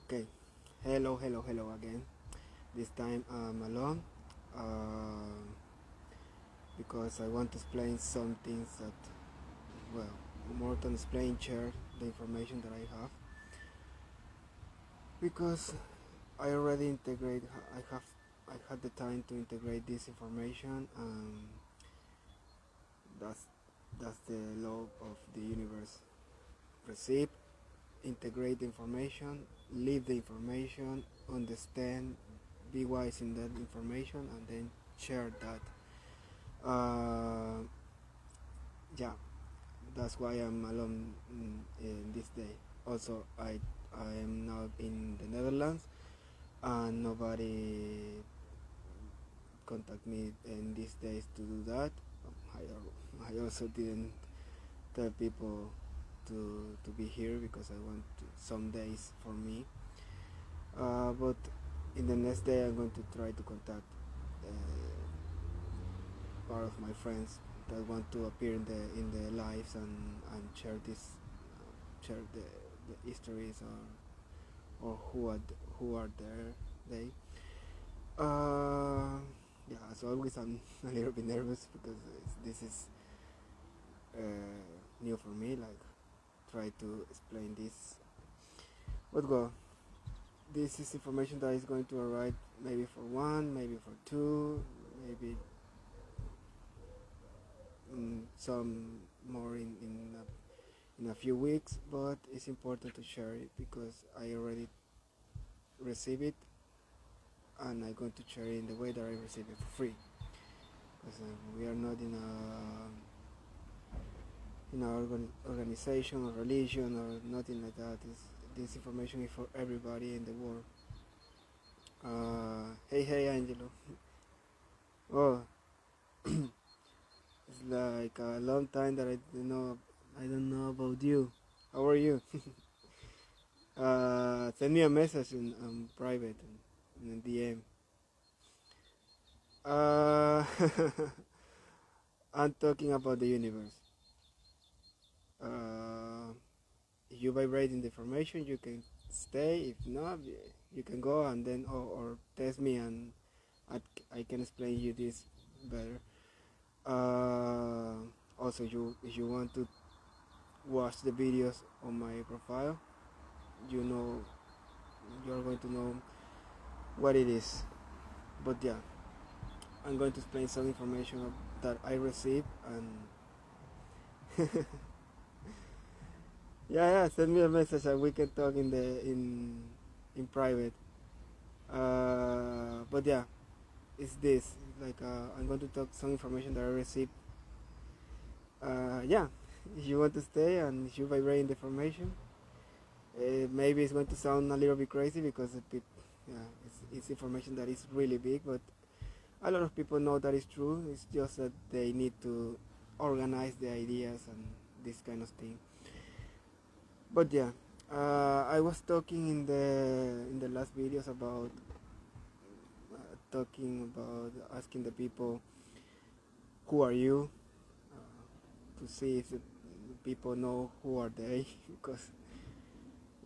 Okay, hello again. This time I'm alone uh, because I want to explain some things that, well, more than explain, share the information that I have because I already integrate. I had the time to integrate this information, and that's that's the law of the universe. Receive, integrate the information, leave the information, understand, be wise in that information, and then share that. Yeah, that's why I'm alone in this day. Also, I am now in the Netherlands, and nobody contact me in these days to do that. I also didn't tell people to be here because I want some days for me. But in the next day, I'm going to try to contact part of my friends that want to appear in the lives and share this, share the histories or who are there they. Uh, yeah, as always, I'm a little bit nervous because this is uh, new for me. Like, try to explain this. But go. This is information that is going to arrive maybe for one, maybe for two, maybe some more in a few weeks. But it's important to share it because I already receive it, and I'm going to share it in the way that I receive it for free. Because we are not in an organization or religion or nothing like that. This information is for everybody in the world. Hey, Angelo. Oh, it's like a long time that I don't know about you. How are you? Send me a message in private in DM. Uh, I'm talking about the universe. Uh, if you vibrate in the information, you can stay. If not, you can go and then or test me, and I can explain you this better. Also, if you want to watch the videos on my profile, you know you're going to know what it is. But yeah, I'm going to explain some information that I received, and yeah, send me a message and we can talk in private. But yeah, it's this. Like, I'm going to talk some information that I received. Yeah, if you want to stay and if you vibrate in the information, maybe it's going to sound a little bit crazy because yeah, it's information that is really big, but a lot of people know that it's true. It's just that they need to organize the ideas and this kind of thing. But yeah, I was talking in the last videos about talking about asking the people who are you, to see if the people know who are they because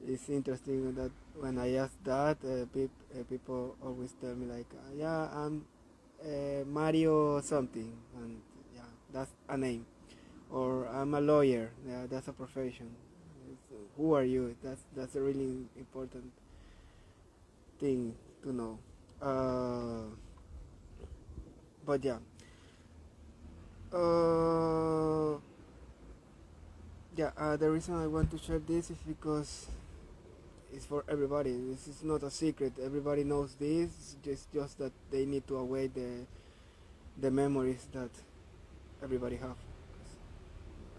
it's interesting that when I ask that, people always tell me like, yeah, I'm Mario something, and yeah, that's a name, or I'm a lawyer, yeah, that's a profession. Who are you? That's a really important thing to know. Uh, but yeah, uh, the reason I want to share this is because it's for everybody. This is not a secret. Everybody knows this. It's just that they need to await the memories that everybody have,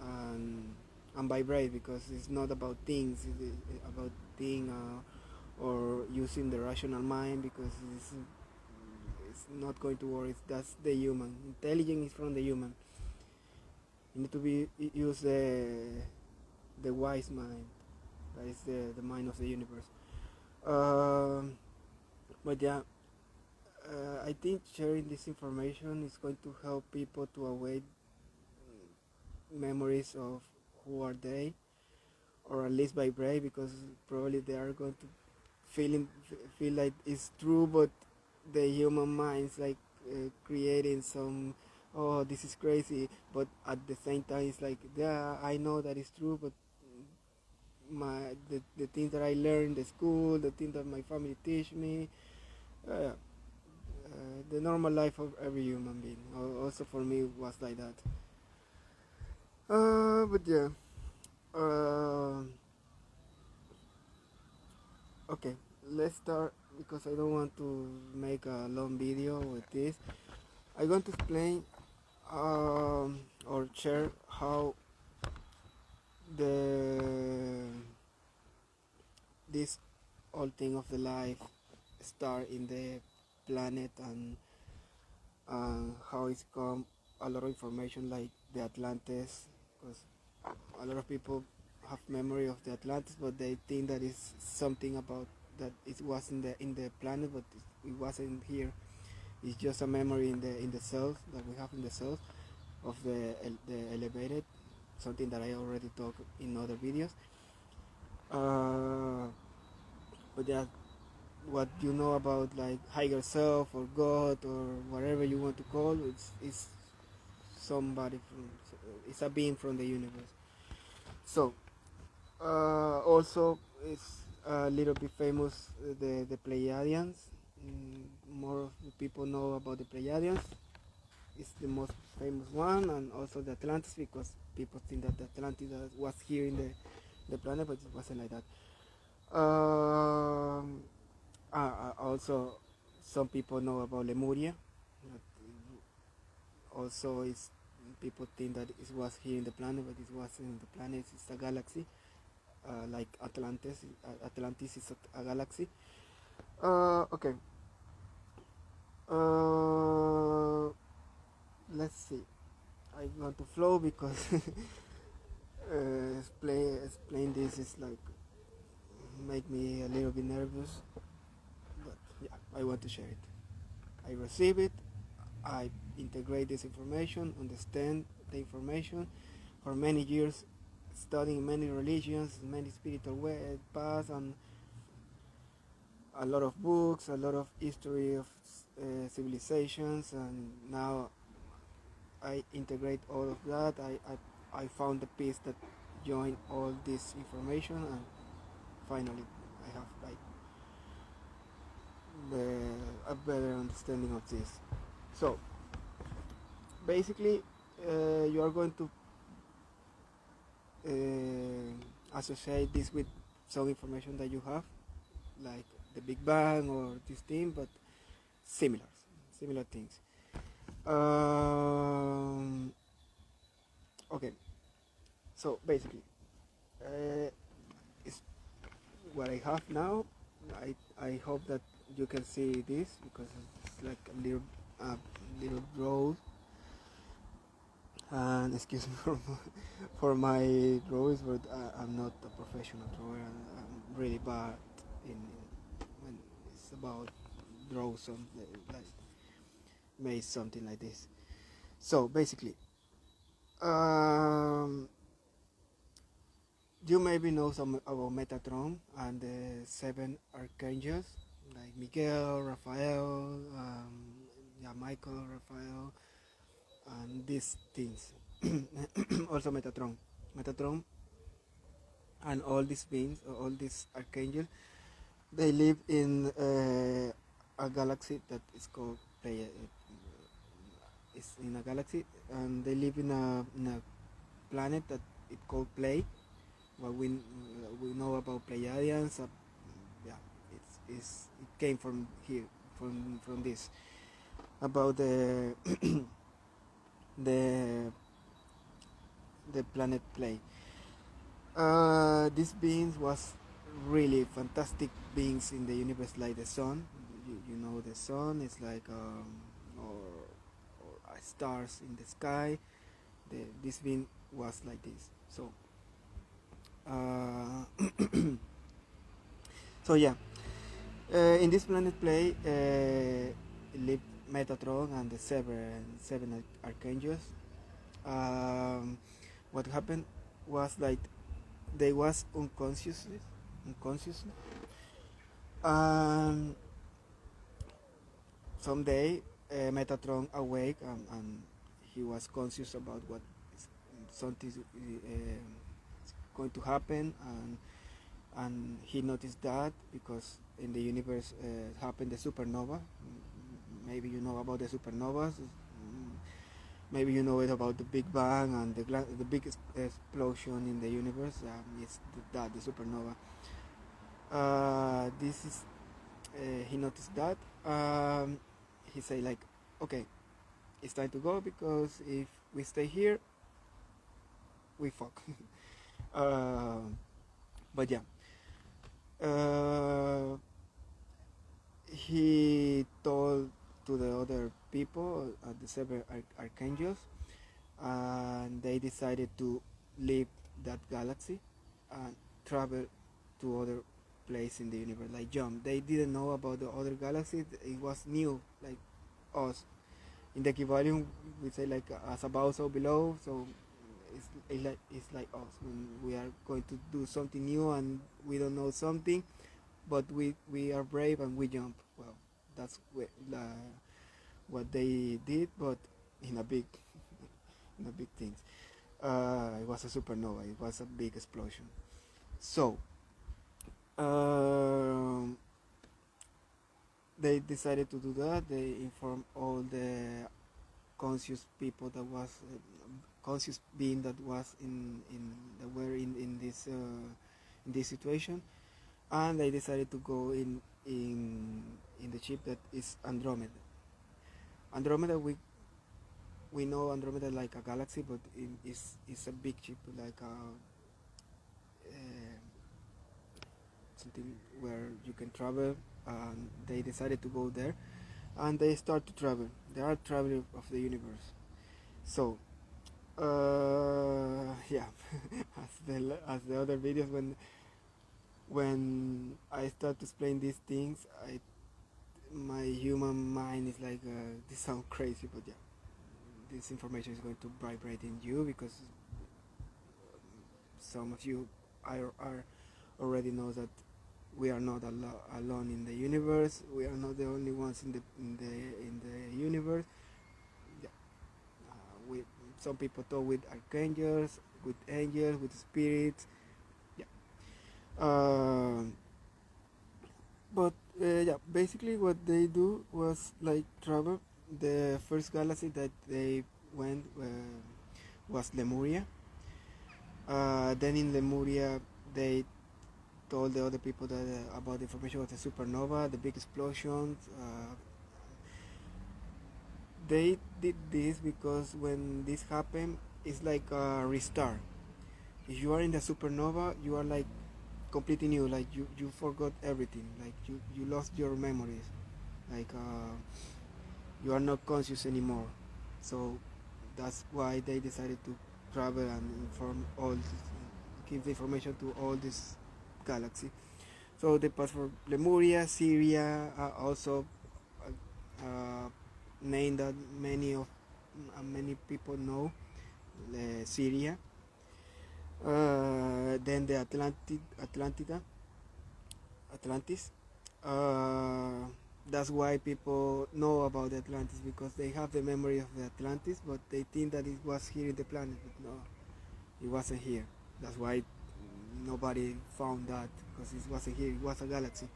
and and vibrate because it's not about things. It's about thing or using the rational mind because it's not going to work. That's the human. Intelligence is from the human. You need to use the wise mind. That is the mind of the universe. Um, but yeah, I think sharing this information is going to help people to await memories of who are they, or at least vibrate because probably they are going to feel like it's true, but the human mind's like creating some, oh, this is crazy, but at the same time it's like, yeah, I know that it's true, but the things that I learned in the school, the things that my family teach me, uh, the normal life of every human being. Also for me was like that. But yeah. Uh, okay, let's start because I don't want to make a long video with this. I'm going to explain or share how the this whole thing of the life start in the planet, and how it's come a lot of information like the Atlantis, because a lot of people have memory of the Atlantis, but they think that it's something about that it was in the planet, but it wasn't here. It's just a memory in the cells that we have in the cells of the elevated, something that I already talked in other videos. But yeah, what you know about like higher self or God or whatever you want to call it's somebody from, it's a being from the universe. So also it's a little bit famous, the Pleiadians. More people know about the Pleiadians. It's the most famous one, and also the Atlantis, because people think that the Atlantis was here in the planet, but it wasn't like that. Also, some people know about Lemuria. Also, it's people think that it was here in the planet, but it wasn't in the planet. It's a galaxy, like Atlantis. Atlantis is a galaxy. Okay. Uh, let's see. I want to flow because explain this is like make me a little bit nervous. But yeah, I want to share it. I receive it. I integrate this information, understand the information. For many years, studying many religions, many spiritual paths, and a lot of books, a lot of history of civilizations, and now I integrate all of that. I found the piece that joined all this information, and finally I have like a better understanding of this. So basically, you are going to associate this with some information that you have, like the Big Bang or this thing, but similar things. Okay, so basically, it's what I have now. I hope that you can see this because it's like little road. And excuse me for my drawings, but I'm not a professional drawer. I'm really bad in when it's about draw something like make something like this. So basically, um, you maybe know some about Metatron and the seven archangels like Miguel, Raphael, yeah, Michael, Raphael, and these things. Also Metatron, and all these beings, all these archangels, they live in a galaxy that is called Playa. It's in a galaxy, and they live in a planet that it called Play. What we know about Pleiadians, yeah, it came from here, from this about the the planet Play. These beings was really fantastic beings in the universe, like the sun. You know the sun is like or stars in the sky. This being was like this. So uh, so yeah, in this planet Play lived Metatron and the seven archangels. Um, what happened was like they was unconscious, And someday Metatron awake, and he was conscious about what is, something is going to happen, and he noticed that because in the universe happened the supernova. Maybe you know about the supernovas. Maybe you know it about the Big Bang and the biggest explosion in the universe. It's the supernova. This is he noticed that. He said like, okay, it's time to go because if we stay here, we fuck. uh, but yeah, uh, he told to the other people, the seven archangels, and they decided to leave that galaxy and travel to other place in the universe, like jump. They didn't know about the other galaxies. It was new, like us. In the Kivalium, we say like as above, so below. So it's like us when we are going to do something new and we don't know something, but we are brave and we jump. Well, that's what they did, but in a big in a big things. It was a supernova. It was a big explosion. So um, they decided to do that. They informed all the conscious people that was conscious being that was in that were in this situation, and they decided to go in the ship that is Andromeda. Andromeda, we know Andromeda like a galaxy, but it's a big ship, like something where you can travel. And they decided to go there, and they start to travel. They are travelers of the universe. So yeah, as the other videos, when I start to explain these things, my human mind is like, this sounds crazy, but yeah, this information is going to vibrate in you because some of you are already know that we are not alone in the universe. We are not the only ones in the universe. Yeah, we some people talk with archangels, with angels, with spirits. Yeah, but yeah, basically what they do was like travel. The first galaxy that they went was Lemuria. Then in Lemuria, they told the other people that about the information of the supernova, the big explosions. They did this because when this happened, it's like a restart. If you are in the supernova, you are like completely new. Like you forgot everything. Like you lost your memories. Like you are not conscious anymore. So that's why they decided to travel and inform give the information to all this galaxy. So they passed for Lemuria, Syria, also uh, name that many people know, Syria. Then the Atlantis. Uh, that's why people know about the Atlantis, because they have the memory of the Atlantis, but they think that it was here in the planet. But no, it wasn't here. That's why nobody found that, because it wasn't here. It was a galaxy.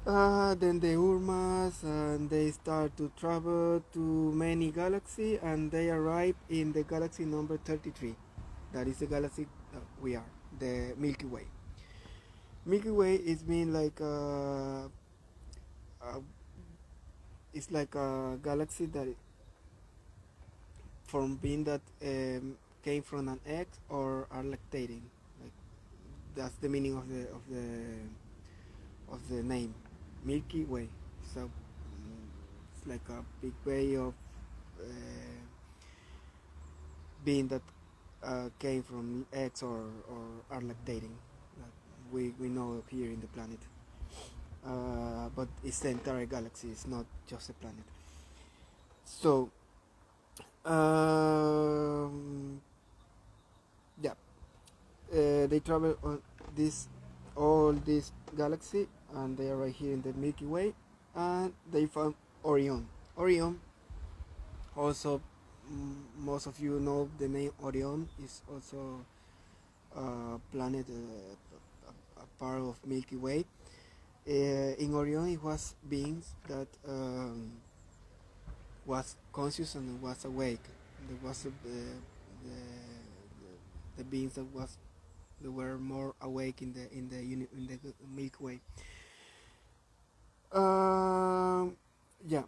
Then the Urmas, and they start to travel to many galaxies, and they arrive in the galaxy number 33. That is the galaxy that we are, the Milky Way. Milky Way is being like a it's like a galaxy that from being that came from an egg or are lactating. Like that's the meaning of the name, Milky Way. So it's like a big way of uh, being that came from eggs or are lactating. Like we know here in the planet. But it's the entire galaxy. It's not just a planet. So yeah, they travel on this all this galaxy, and they are right here in the Milky Way, and they found Orion. Orion, also, most of you know the name Orion is also a planet, a part of Milky Way. In Orion, it was beings that was conscious and was awake. There was the beings that were more awake in the Milky Way. Yeah.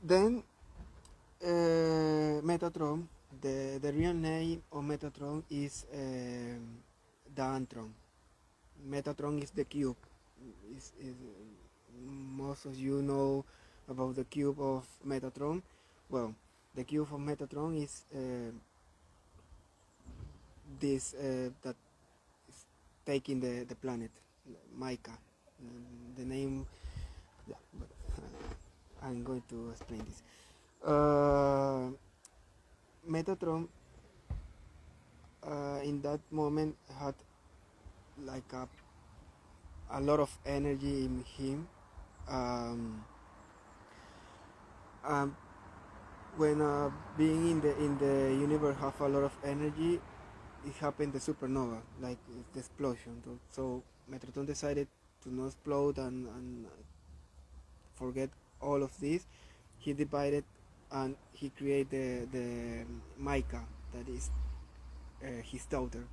Then Metatron, the real name of Metatron is Dantron. Metatron is the cube. Is most of you know about the cube of Metatron. Well, the cube of Metatron is this that is taking the planet, Mica. The name, yeah, but I'm going to explain this. Metatron in that moment had like a lot of energy in him. Um, um, when being in the universe have a lot of energy, it happened the supernova, like the explosion. So Metatron decided to not explode and forget all of this. He divided and he created the Mica, that is his daughter.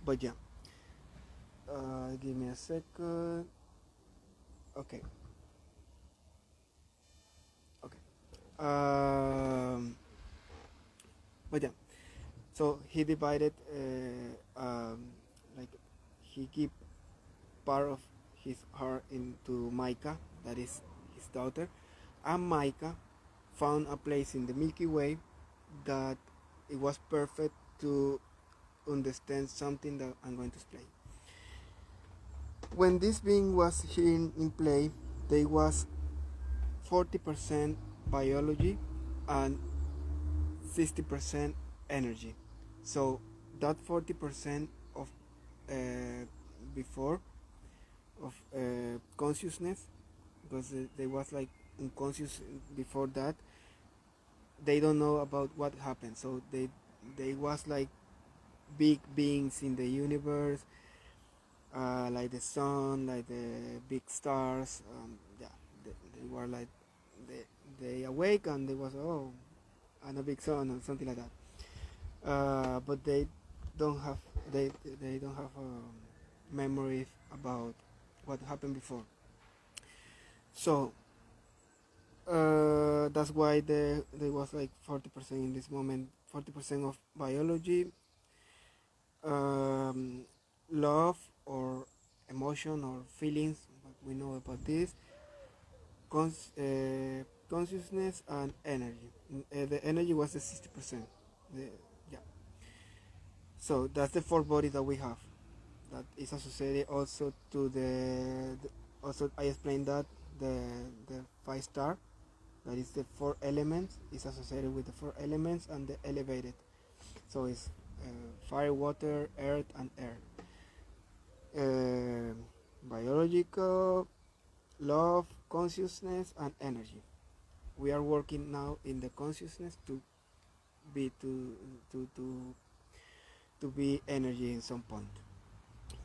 But yeah, give me a second. Okay, okay. But yeah, so he divided, like he give part of his heart into Mica, that is his daughter, and Mica found a place in the Milky Way that it was perfect to understand something that I'm going to explain. When this being was here in play, there was 40% biology and 60% energy. So that 40% of before of consciousness, because they was like unconscious before that, they don't know about what happened. So they was like big beings in the universe, like the sun, like the big stars. Yeah, they were like they awake and they was, oh, and a big sun or something like that. But don't have they they don't have memories about what happened before. So that's why there was like 40% in this moment, 40% of biology, um, love or emotion or feelings, what we know about this, consciousness and energy. The energy was the 60%. The, yeah. So that's the four bodies that we have. That is associated also to also I explained that the 5 star, that is the 4 elements, is associated with the 4 elements and the elevated. So it's fire, water, earth, and air. Biological, love, consciousness, and energy. We are working now in the consciousness to be to to to be energy in some point.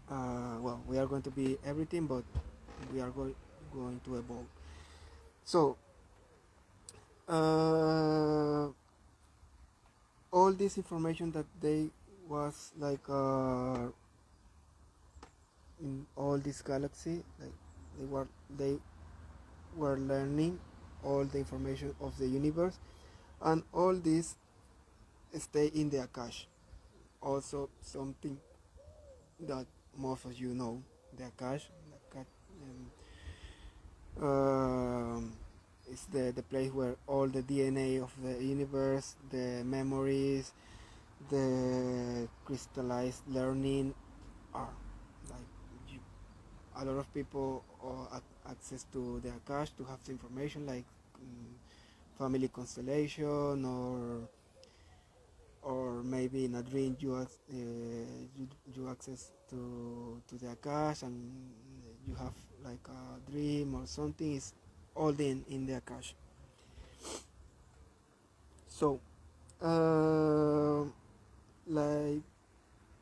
Well, we are going to be everything, but we are going to evolve. So all this information that they was like in all this galaxy, like they were learning all the information of the universe, and all this stay in the Akash. Also, something that most of you know, the Akash. It's the place where all the DNA of the universe, the memories, the crystallized learning are. Like you, a lot of people access to the Akash to have the information, like family constellation or maybe in a dream you access to the Akash, and you have like a dream or something. Is all in the Akash. So like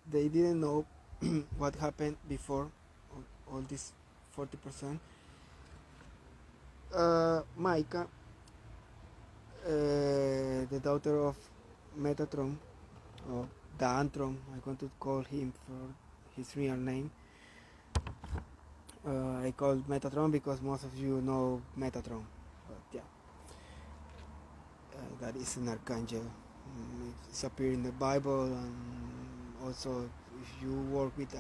they didn't know what happened before all this 40%. Maika, the daughter of Metatron, or Dantron, I'm going to call him for his real name. I call Metatron because most of you know Metatron, but yeah, that is an archangel. It's appeared in the Bible, and also if you work with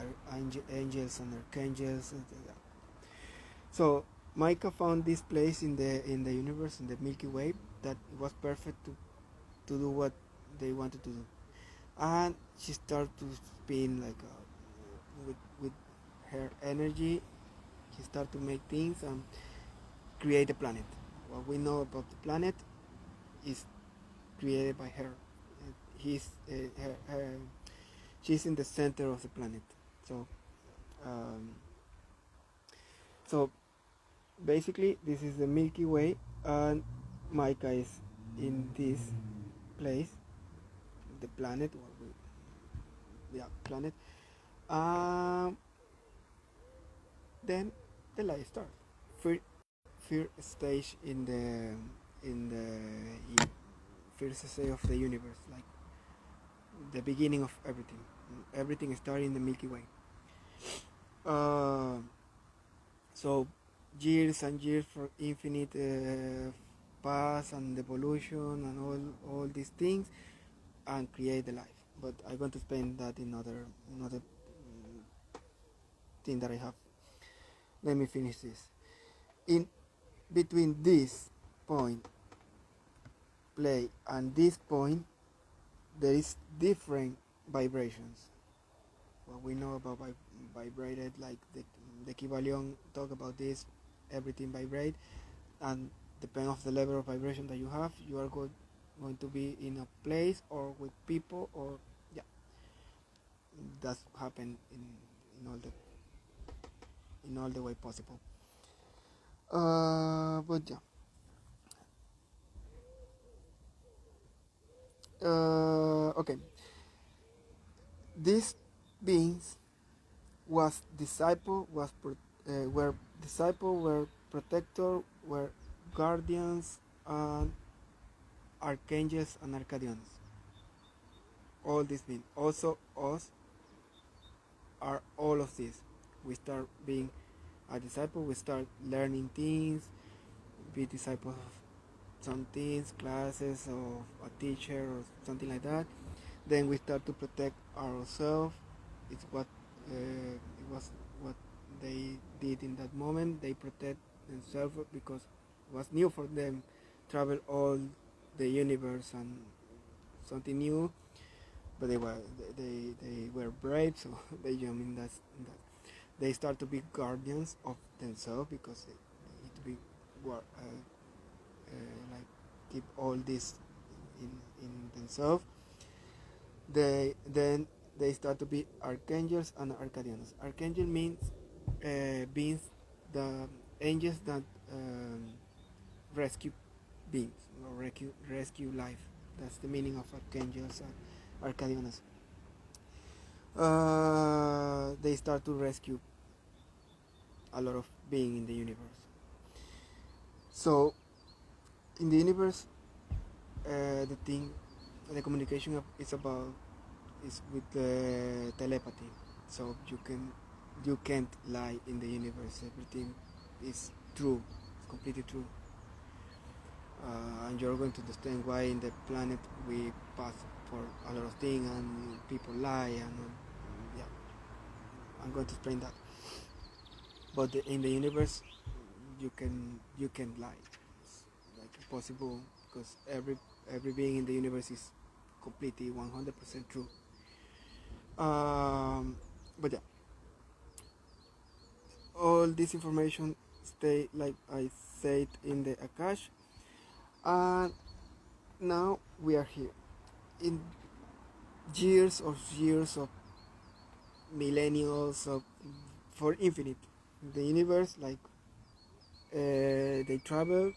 angels and archangels. Yeah. So Micah found this place in the universe, in the Milky Way, that it was perfect to do what they wanted to do, and she started to spin like with her energy. She started to make things and create a planet. What we know about the planet is created by her. He's she's in the center of the planet. So um, so basically this is the Milky Way, and Micah is in this place, the planet, planet. Um, then the life starts. First stage in first stage of the universe, like the beginning of everything. Everything started in the Milky Way. Uh, so years and years for infinite pass and evolution and all these things, and create the life. But I'm going to explain that in another thing that I have. Let me finish this. In between this point play and this point, there is different vibrations. What we know about vibrated, like the Kybalion talk about this, everything vibrate, and depending of the level of vibration that you have, you are going to be in a place or with people, or yeah, that's happen in all the way possible. But yeah. Okay. These beings were disciple, were protector, were guardians, and archangels and arcadians. All these beings. Also us are all of this. We start being a disciple, we start learning things, be disciples of some things, classes, or a teacher or something like that. Then we start to protect ourselves. It's what it was what they did in that moment. They protect themselves because it was new for them, travel all the universe and something new. But they were brave, so they jumped in that. They start to be guardians of themselves because they need to be like keep all this in themselves. They start to be archangels and arcadians. Archangel means beings, the angels that rescue beings or rescue life. That's the meaning of archangels and arcadians. They start to rescue a lot of beings in the universe. So in the universe, the communication is with telepathy. So you can't lie in the universe. Everything is true. It's completely true. And you're going to understand why in the planet we pass for a lot of things and people lie, and yeah, I'm going to explain that. But in the universe, you can lie. It's like impossible because every being in the universe is completely 100% true. But yeah, all this information stay like I said in the Akash, and now we are here. In years of millennials of for infinite. The universe, like they travel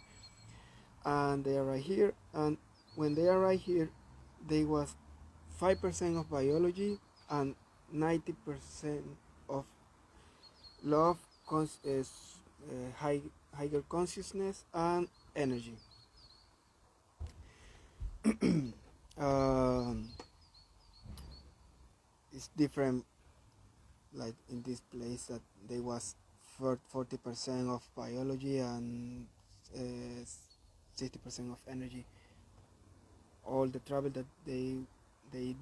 and they are right here. And when they are right here, they was 5% of biology and 90% of love, high, higher consciousness and energy. um, it's different, like in this place that there was 40% of biology and 60% of energy. All the travel that they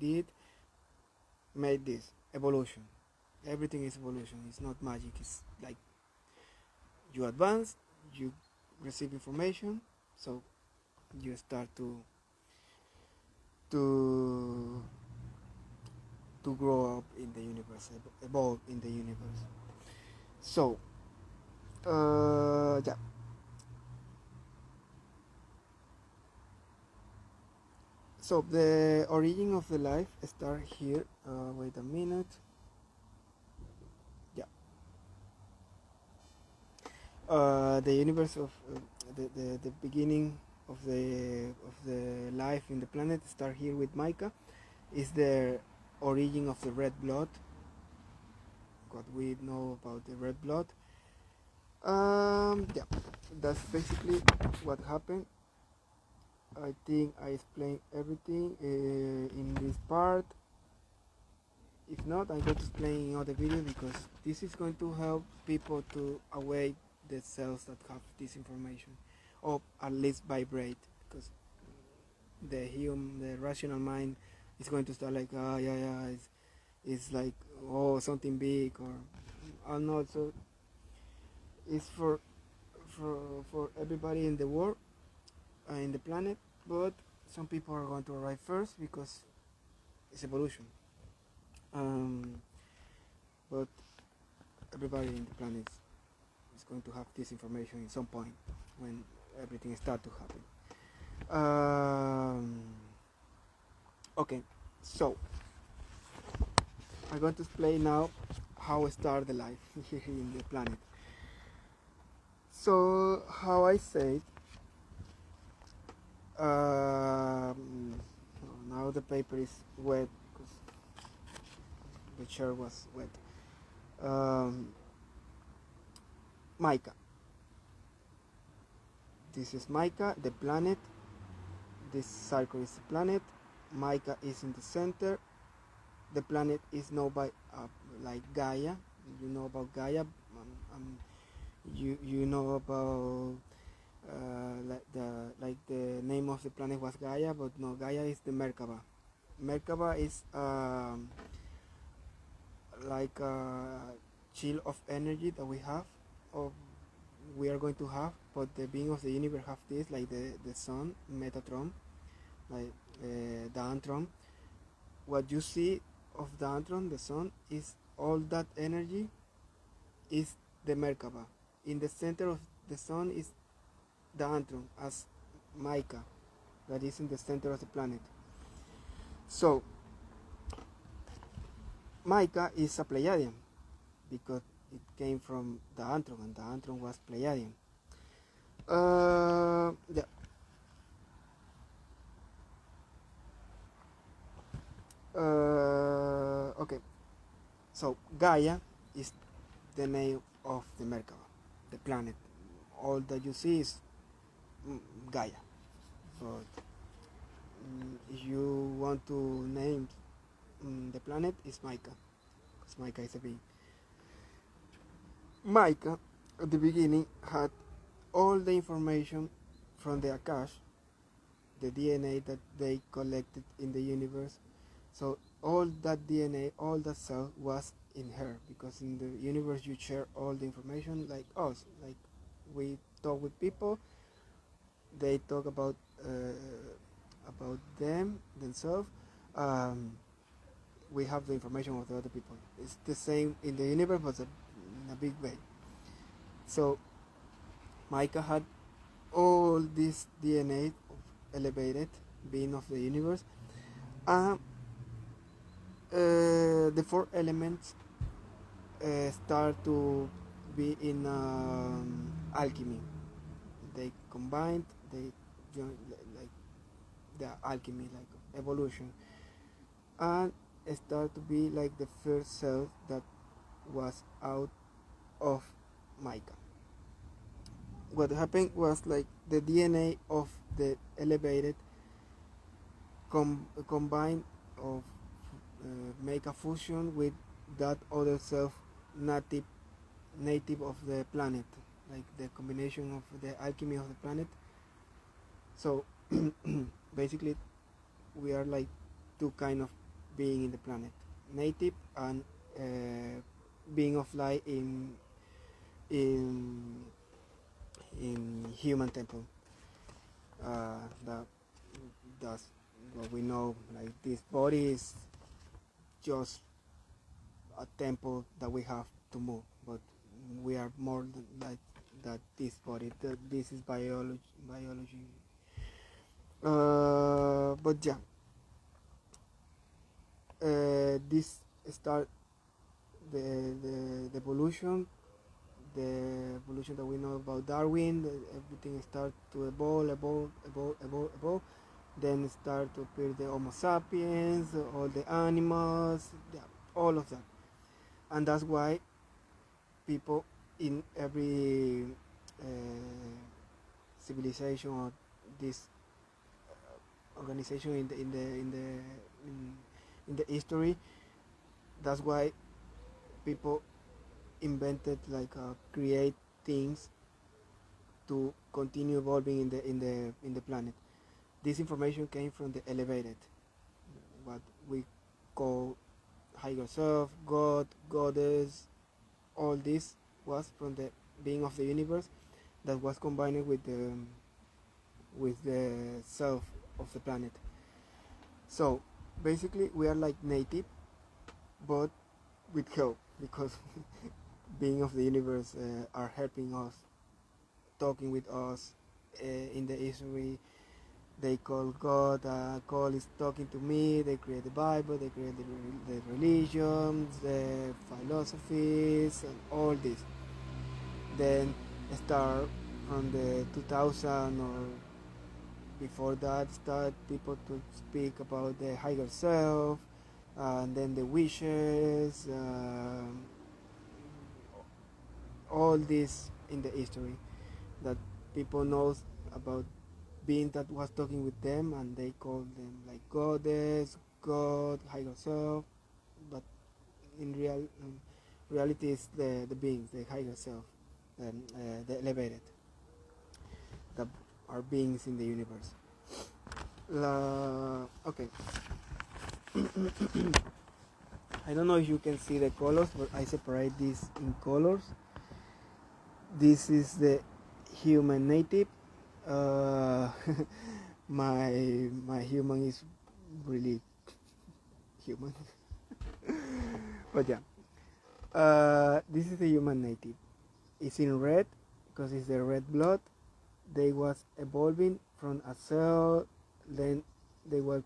did made this evolution. Everything is evolution. It's not magic. It's like you advance, you receive information, so you start to to grow up in the universe, evolve in the universe. So, yeah. So the origin of the life start here. Wait a minute. Yeah. The universe of the beginning of the life in the planet start here with Micah. Is the origin of the red blood. What we know about the red blood. Yeah, that's basically what happened. I think I explained everything in this part. If not, I'm going to explain in other video because this is going to help people to awake the cells that have this information, or at least vibrate, because the rational mind is going to start like, yeah, it's like, oh, something big, or not. So it's for everybody in the world, in the planet, but some people are going to arrive first because it's evolution. But everybody in the planet is going to have this information in some point when everything starts to happen. Okay, so I'm going to explain now how I start the life here in the planet. So how I say, now the paper is wet because the chair was wet. Micah. This is Micah, the planet. This circle is the planet. Micah is in the center. The planet is known by like Gaia. You know about Gaia. You know about like the name of the planet was Gaia, but no, Gaia is the Merkaba. Merkaba is like a chill of energy that we have, or we are going to have, but the being of the universe have this, like the sun, Metatron, like the Antron. What you see of the Antron, the sun, is all that energy is the Merkaba. In the center of the sun is the Antron as Micah, that is in the center of the planet. So Micah is a Pleiadian because it came from the Antron, and the Antron was Pleiadian. Yeah. Okay. So Gaia is the name of the Merkaba, the planet. All that you see is Gaia. But if you want to name the planet, it's Micah, because Micah is a being. Micah, at the beginning, had all the information from the Akash, the DNA that they collected in the universe. So all that DNA, all that cell was in her, because in the universe you share all the information like us. Like we talk with people, they talk about themselves. We have the information of the other people. It's the same in the universe, but in a big way. So Micah had all this DNA of elevated being of the universe, the four elements start to be in alchemy. They combined, they join like the alchemy, like evolution, and start to be like the first cell that was out of mica. What happened was like the DNA of the elevated combine of make a fusion with that other self native native of the planet, like the combination of the alchemy of the planet. So basically we are like two kind of being in the planet, native and being of light in in human temple. That that's what we know. Like this body is just a temple that we have to move, but we are more than like that. This body, this is biology. Biology. But yeah, this start the evolution, the evolution that we know about Darwin. Everything start to evolve. Then start to appear the Homo sapiens, all the animals, yeah, all of that, and that's why people in every civilization or this organization in the history, that's why people invented like create things to continue evolving in the planet. This information came from the elevated, what we call higher self, God, goddess. All this was from the being of the universe that was combined with the self of the planet. So basically, we are like native, but with help because being of the universe are helping us, talking with us in the history. They call God, God is talking to me. They create the Bible, they create the religions, the philosophies, and all this. Then start from the 2000 or before that, start people to speak about the higher self, and then the wishes, all this in the history that people knows about being that was talking with them, and they call them like goddess, God, higher self, but in reality is the beings, the higher self, the elevated, that are beings in the universe. Okay. I don't know if you can see the colors, but I separate this in colors. This is the human native. Uh, my human is really human, but yeah. This is the human native. It's in red because it's the red blood. They was evolving from a cell, then they were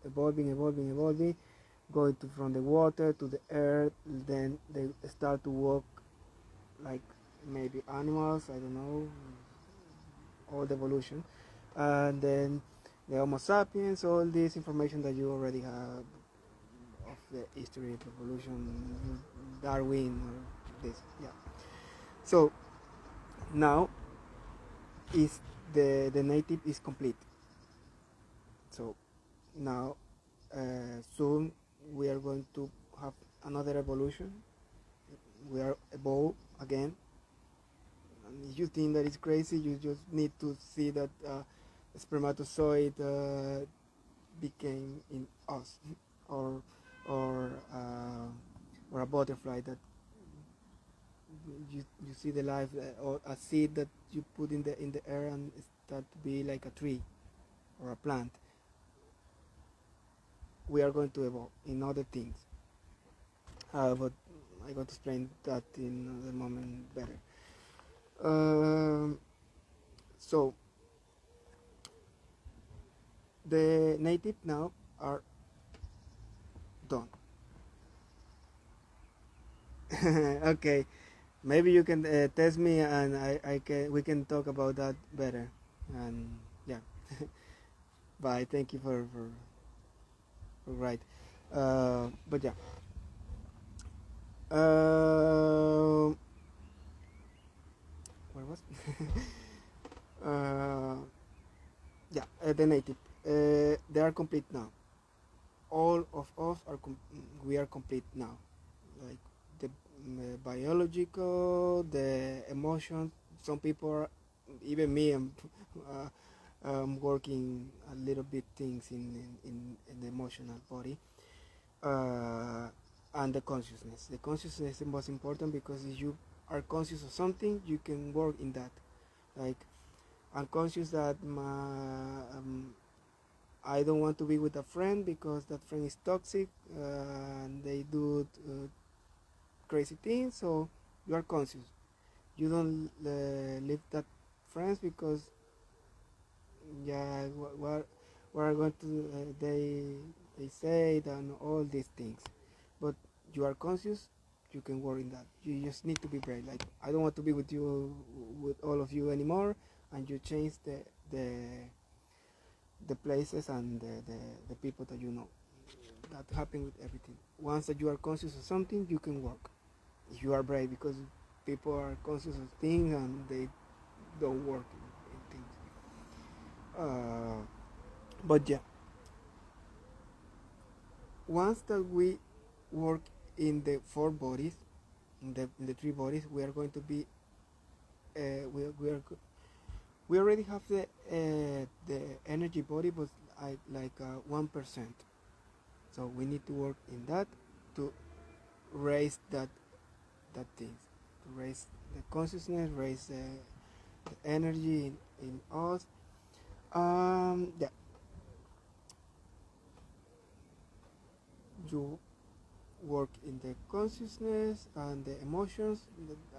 evolving, going from the water to the earth. Then they start to walk like maybe animals. I don't know, all the evolution, and then the Homo sapiens. All this information that you already have of the history of evolution, Darwin, or this, yeah. So now is the native is complete. So now soon we are going to have another evolution. We are evolved again. And if you think that is crazy, you just need to see that a spermatozoid became in us, or or uh, or a butterfly that you see the life, or a seed that you put in the air and start to be like a tree or a plant. We are going to evolve in other things, but I'm going to explain that in another moment better. So the native now are tone. Okay, maybe you can test me, and we can talk about that better. And yeah, bye. Thank you for right. But yeah. Uh, where was? uh, yeah, the native. They are complete now. All of us are we are complete now. Like the biological, the emotions. Some people are, even me. Uh, working a little bit things in the emotional body, and the consciousness. The consciousness is the most important, because if you are conscious of something, you can work in that. Like, I'm conscious that I don't want to be with a friend because that friend is toxic, and they do crazy things. So you are conscious. You don't leave that friends because, yeah, what are going to they say and all these things. But you are conscious, you can work in that. You just need to be brave. Like, I don't want to be with all of you anymore, and you change the places and the people that you know. That happen with everything. Once that you are conscious of something, you can work. If you are brave, because people are conscious of things and they don't work in things. But yeah, once that we work in the four bodies, in the three bodies, we are going to be we already have the energy body, but like 1%. So we need to work in that to raise that things, to raise the consciousness, raise the energy in us. Yeah, you work in the consciousness and the emotions.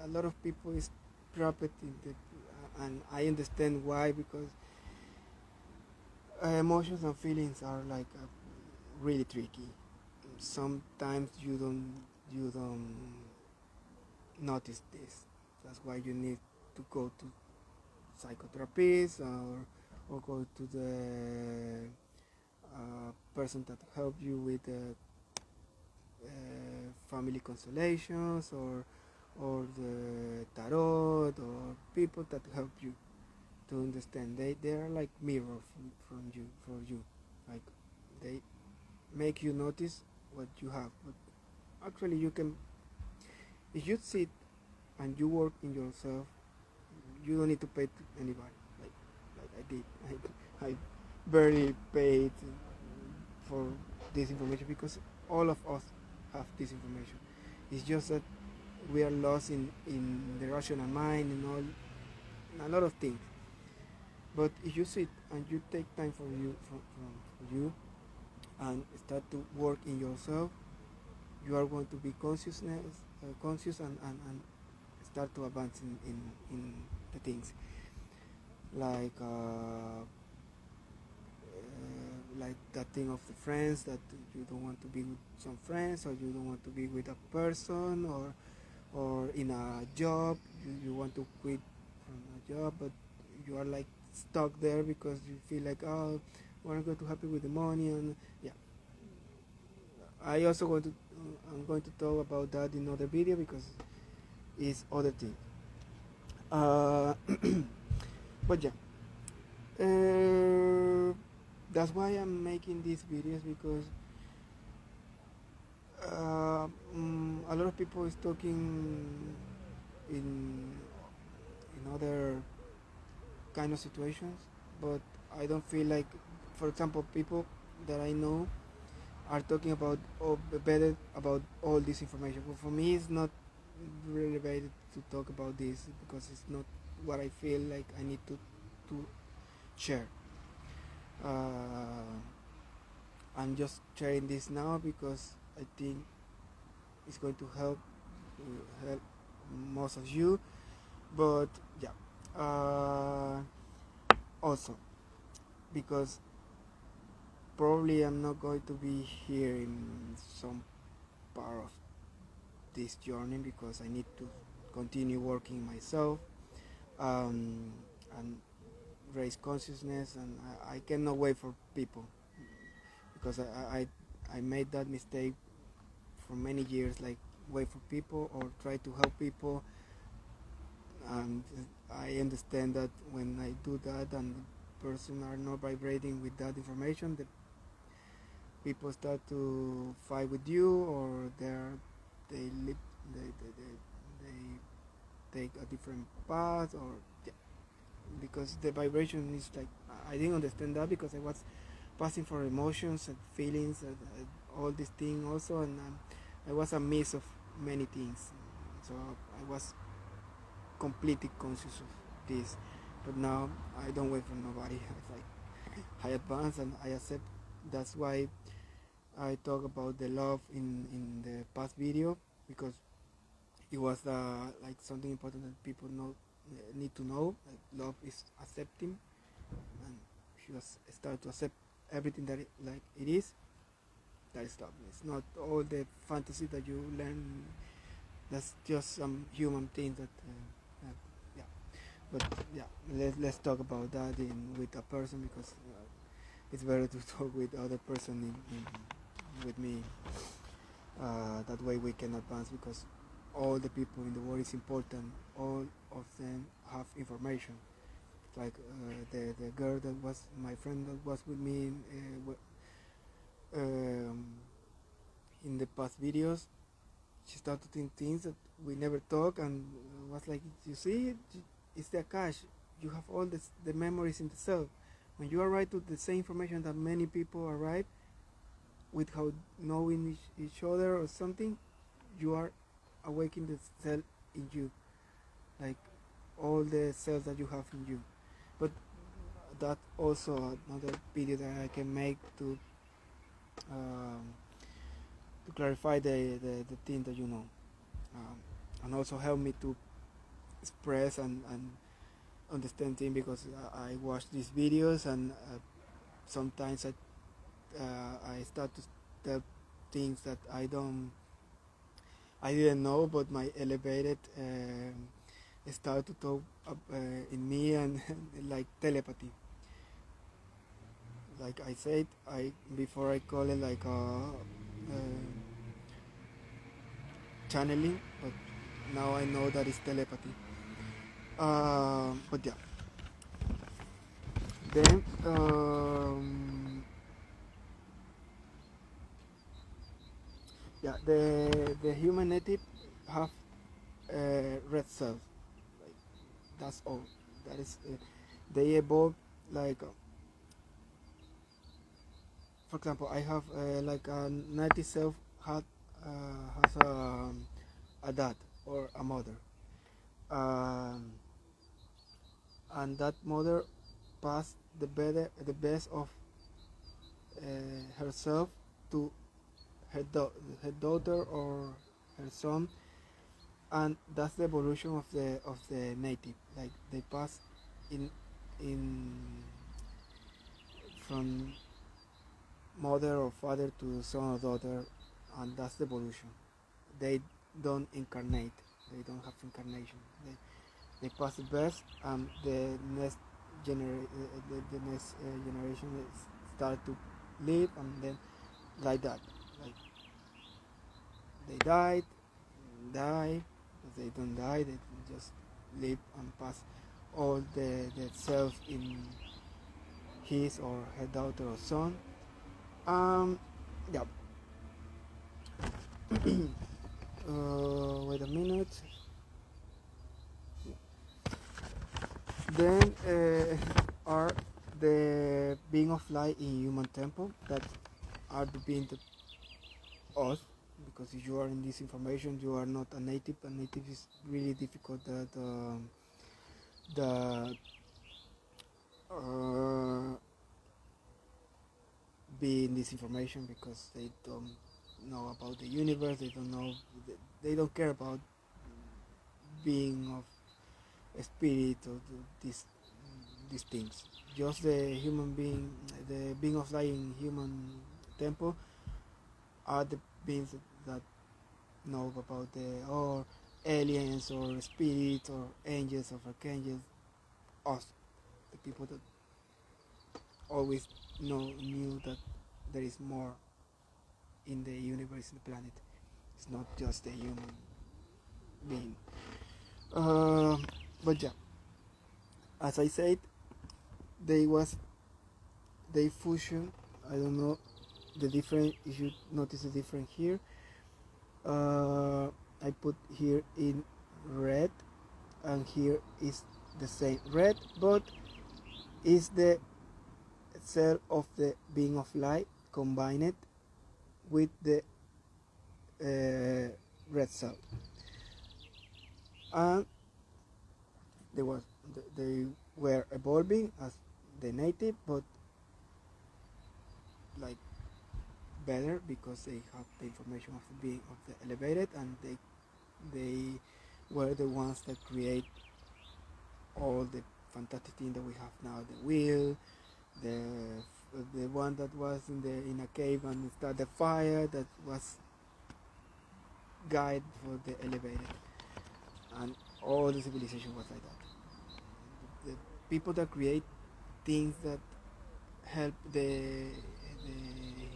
A lot of people is trapped in and I understand why, because emotions and feelings are like really tricky. Sometimes you don't notice this. That's why you need to go to psychotherapist, or go to the person that help you with family constellations, or the tarot, or people that help you to understand. They are like mirror from you for you. Like, they make you notice what you have. But actually, you can, if you sit and you work in yourself, you don't need to pay to anybody. Like I did. I barely paid for this information, because all of us have this information. It's just that we are lost in the rational mind and a lot of things. But if you sit and you take time for you, and start to work in yourself, you are going to be conscious, and start to advance in the things, like like that thing of the friends, that you don't want to be with some friends, or you don't want to be with a person, or in a job, you want to quit from a job, but you are like stuck there because you feel like, oh, we're not going to happy with the money. And yeah, I'm going to talk about that in other video, because it's other thing. But yeah, uh, that's why I'm making these videos, because a lot of people is talking in other kind of situations, but I don't feel like, for example, people that I know are talking about better about all this information. But for me, it's not related to talk about this, because it's not what I feel like I need to share. Uh, I'm just sharing this now because I think it's going to help most of you. But yeah, also because probably I'm not going to be here in some part of this journey because I need to continue working myself, um, and raise consciousness, and I cannot wait for people because I made that mistake for many years, like wait for people or try to help people, and I understand that when I do that and the person are not vibrating with that information, the people start to fight with you, or they live, they take a different path, or yeah, because the vibration is like I didn't understand that because I was passing for emotions and feelings and all these things also, and I was a mix of many things, so I was completely conscious of this, but now I don't wait for nobody. It's like I advance and I accept. That's why I talk about the love in the past video, because it was like something important that people need to know. Like love is accepting, and if you start to accept everything that like it is, that is love. It's not all the fantasy that you learn. That's just some human things that yeah. But yeah, let's talk about that with a person, because it's better to talk with other person with me. That way we can advance, because all the people in the world is important. All of them have information. Like the girl that was my friend that was with me in the past videos, she started to think things that we never talk, and was like, you see, it's the cache. You have all the memories in the cell. When you arrive to the same information that many people arrive without knowing each other or something, you are awakening the cell in you, like all the cells that you have in you. But that also another video that I can make um, to clarify the thing that you know, and also help me to express and understand things, because I watch these videos, and sometimes I start to tell things that I didn't know, but my elevated start to talk in me, and like telepathy. Like I said, I before I call it like channeling, but now I know that it's telepathy. But yeah, then yeah, the human native have red cells. Like that's all. That is, they evolve like. For example, I have like a native self had has a dad or a mother, um, and that mother passed the best of herself to her daughter or her son, and that's the evolution of the native. Like they pass in from mother or father to son or daughter, and that's the evolution. They don't incarnate. They don't have incarnation. They pass the best, and the next the next generation start to live, and then like that, like they die, but they don't die. They just live and pass all the cells in his or her daughter or son. Yeah. Wait a minute. Then are the being of light in human temple, that are the being that us, because if you are in this information, you are not a native. A native is really difficult that the be in this information, because they don't know about the universe. They don't know. They don't care about being of a spirit or this these things. Just the human being, the being of light in human temple are the beings that know about the or aliens or spirits or angels or archangels. Us, the people that always knew that there is more in the universe, in the planet. It's not just a human being. Uh, but yeah, as I said, they fusion. I don't know the difference. If you notice the difference here, I put here in red, and here is the same red, but is the cell of the being of light combined with the red cell, and they were evolving as the native, but like better because they have the information of the being of the elevated, and they were the ones that create all the fantastic thing that we have now, the wheel, the the one that was in a cave and started the fire, that was guide for the elevated, and all the civilization was like that. The people that create things that help the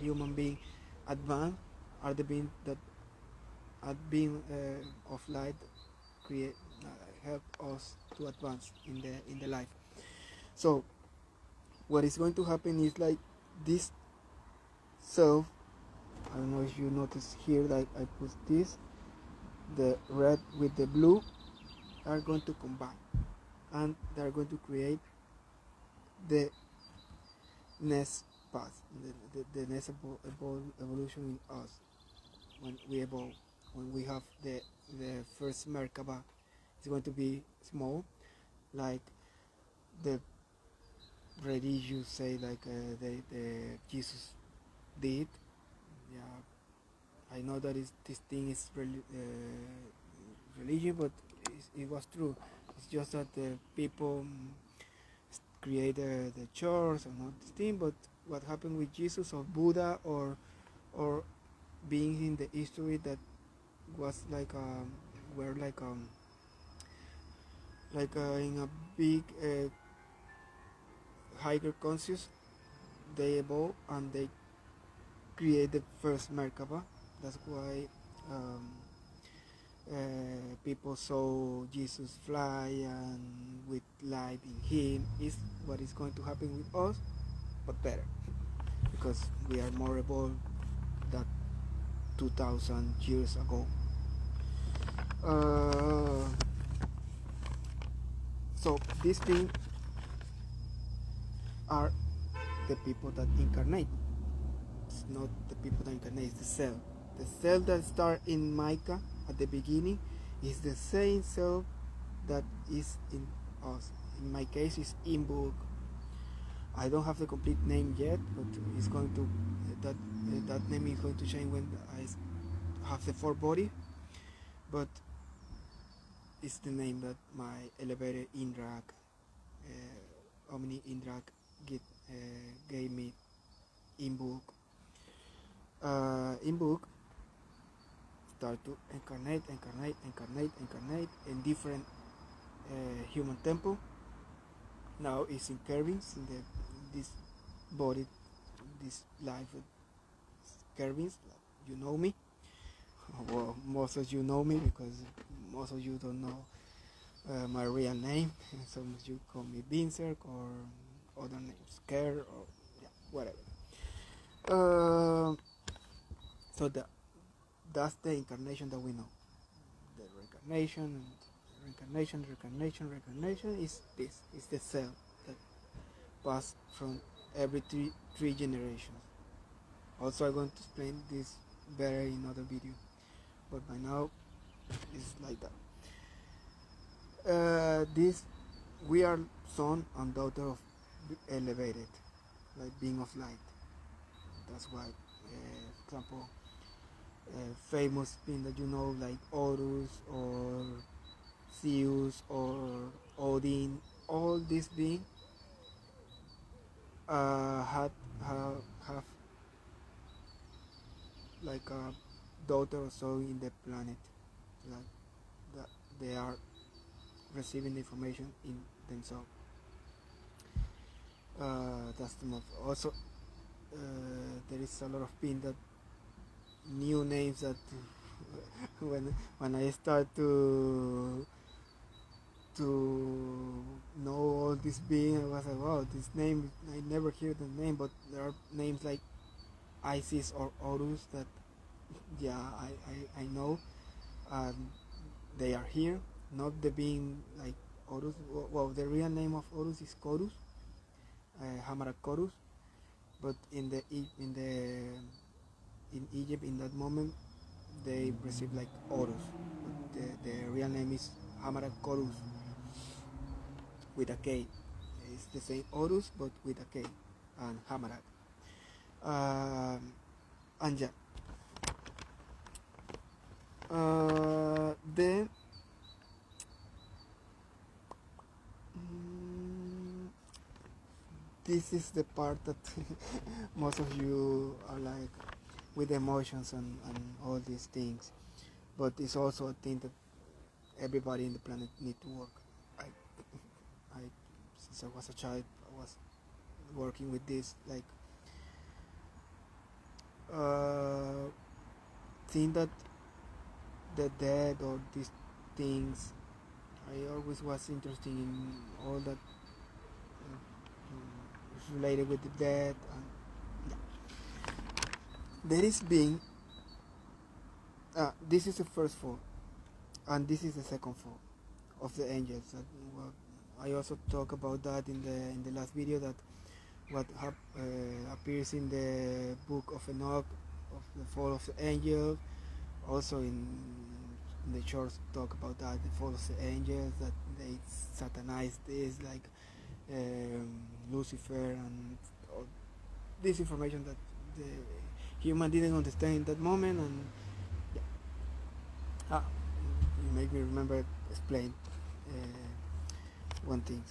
human being advance are the beings that are being of light create help us to advance in the life. So what is going to happen is like this self. I don't know if you notice here, like I put this, the red with the blue are going to combine, and they are going to create the next path, the next evolution in us. When we evolve, when we have the first Merkaba, it's going to be small, like the religious say, like the Jesus did. Yeah, I know that this thing is religion, but it was true. It's just that the people create the church or not this thing. But what happened with Jesus or Buddha or being in the history that was like were in a big higher conscious, they evolve and they create the first Merkaba. That's why people saw Jesus fly and with light in him. Is what is going to happen with us, but better, because we are more evolved than 2000 years ago. So these things are the people that incarnate. It's not the people that incarnate, it's the cell. The cell that starts in Micah at the beginning is the same cell that is in us. In my case, it's Imbolc. I don't have the complete name yet, but it's going to that name is going to change when I have the four body. But it's the name that my elevator Indrak, Omni Indrak, gave me. Imbolc. Imbolc start to incarnate in different human temple. Now it's in Kervins, in this body, this life Kervins. You know me. Well, most of you know me because most of you don't know my real name. Some of you call me Vincent or other names, Kerr or yeah, whatever. So that's the incarnation that we know. The reincarnation, reincarnation is this. It's the cell that passed from every three generations. Also, I'm going to explain this better in another video, but by now it's like that. This we are son and daughter of elevated, like being of light. That's why, for example, famous thing that you know, like Horus or Zeus or Odin, all these beings had have like a daughter or so in the planet, like that they are receiving the information in themselves. That's the most. Also, there is a lot of being that new names that when I start to know all this being, I was like, wow, this name, I never hear the name, but there are names like Isis or Horus that, yeah, I know. They are here, not the being like Horus. Well, the real name of Horus is Chorus, Hamara Chorus, but in Egypt in that moment they received like Horus, but the real name is Hamara Chorus with a K. It's the same Horus but with a K and Hamarak. And yeah, then this is the part that most of you are like with emotions and all these things, but it's also a thing that everybody in the planet need to work. I, I since I was a child, I was working with this like think that the dead or these things. I always was interested in all that is related with the dead. And there is being. This is the first fall, and this is the second fall of the angels. Well, I also talk about that in the last video. That what appears in the book of Enoch of the fall of the angels. Also in the church talk about that, the fall of the angels, that they satanize this like Lucifer and all this information that the human didn't understand in that moment. And yeah. You make me remember explain one thing.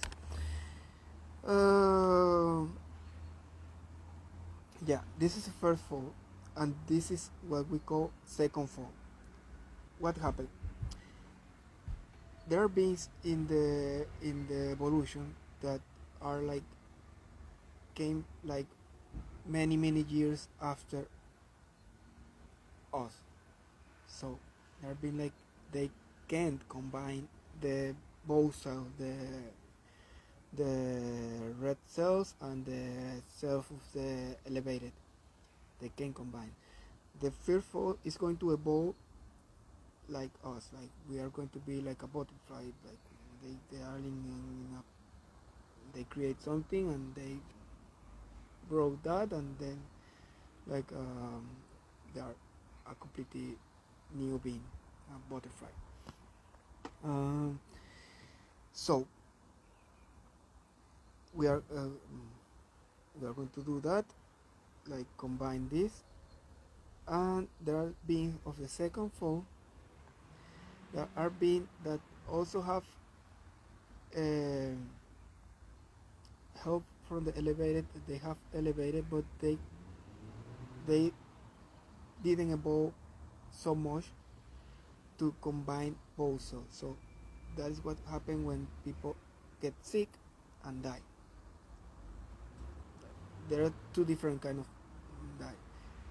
Yeah, this is the first fall, and this is what we call second fall. What happened? There are beings in the evolution that are like came like many years after us. So there have been like they can't combine the both cells, the red cells and the cells of the elevated. They can combine. The first fall is going to evolve like us, like we are going to be like a butterfly, like they are in a, they create something and they grow that, and then like they are a completely new being, a butterfly. So we are going to do that, like combine this, and there are beings of the second fall. There are beings that also have help from the elevated. They have elevated, but they didn't evolve so much to combine both cells. So that is what happens when people get sick and die. There are two different kind of die.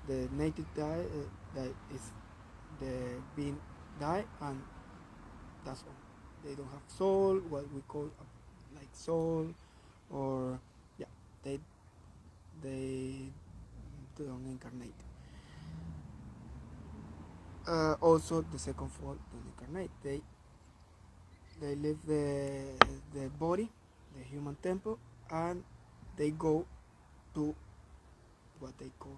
The native die that is the being die, and that's all. They don't have soul, what we call like soul, or yeah, they don't incarnate. Also, the second fall don't incarnate. They leave the body, the human temple, and they go to what they call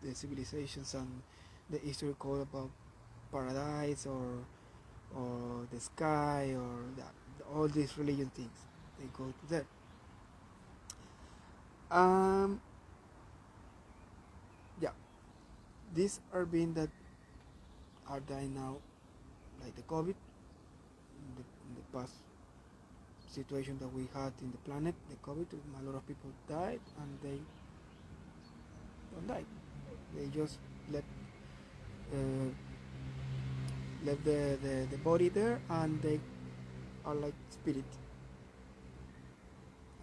the civilizations and the history called about paradise or the sky or all these religion things. They go to there. Yeah, these are beings that are dying now, like the COVID in the past situation that we had in the planet, the COVID. A lot of people died, and they don't die. They just let uh, left the body there, and they are like spirit,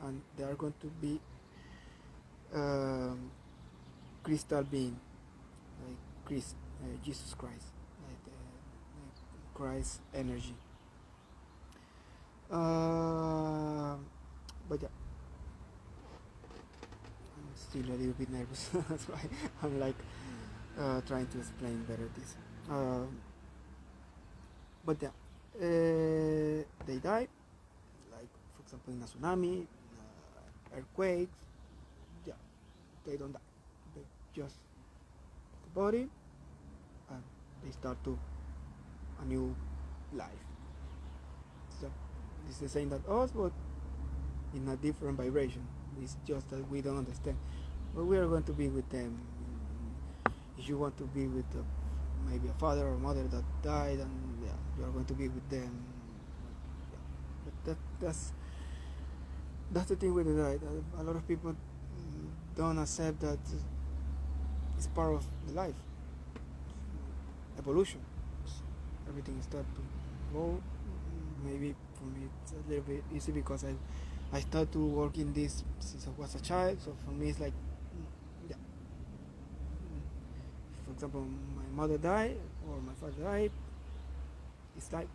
and they are going to be um, crystal being, like Jesus Christ, like Christ energy. But yeah, I'm still a little bit nervous. That's why I'm like trying to explain better this. But yeah, they die, like for example in a tsunami, earthquakes. Yeah, they don't die. They just the body, and they start to a new life. So it's the same that us, but in a different vibration. It's just that we don't understand. But we are going to be with them. If you want to be with maybe a father or mother that died, and yeah, you are going to be with them. Yeah. But that's the thing with the died. A lot of people don't accept that it's part of the life, evolution. Everything starts to go. Maybe for me it's a little bit easy because I started to work in this since I was a child. So for me it's like, yeah. For example, my mother died or my father died. It's like,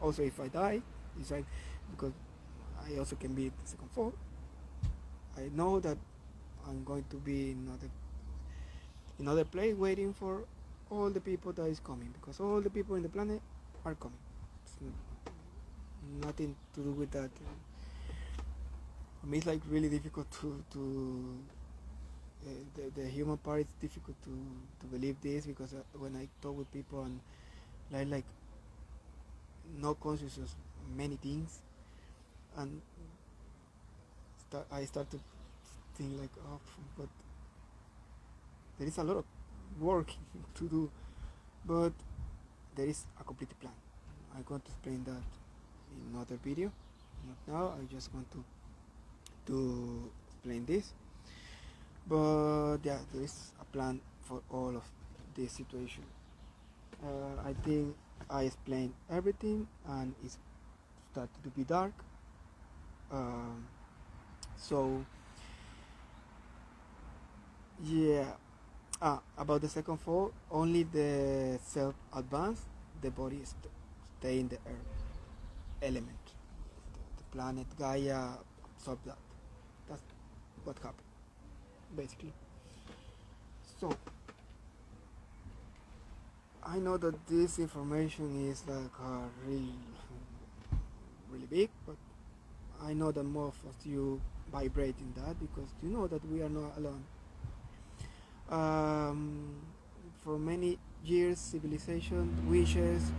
also if I die, it's like, because I also can be the second floor. I know that I'm going to be in another place waiting for all the people that is coming, because all the people in the planet are coming. It's nothing to do with that. For me, it's like really difficult to the human part. It's difficult to believe this, because when I talk with people and like no consciousness of many things, and I start to think like, oh, but there is a lot of work to do, but there is a complete plan. I'm going to explain that in another video. Not now. I just want to explain this. But yeah, there is a plan for all of this situation. I think I explained everything, and it started to be dark. So yeah. About the second fall, only the self advance, the body stay in the earth element. The planet Gaia absorb that. That's what happened, basically. So I know that this information is like really big, but I know that most of you vibrate in that, because you know that we are not alone. For many years, civilization, wishes,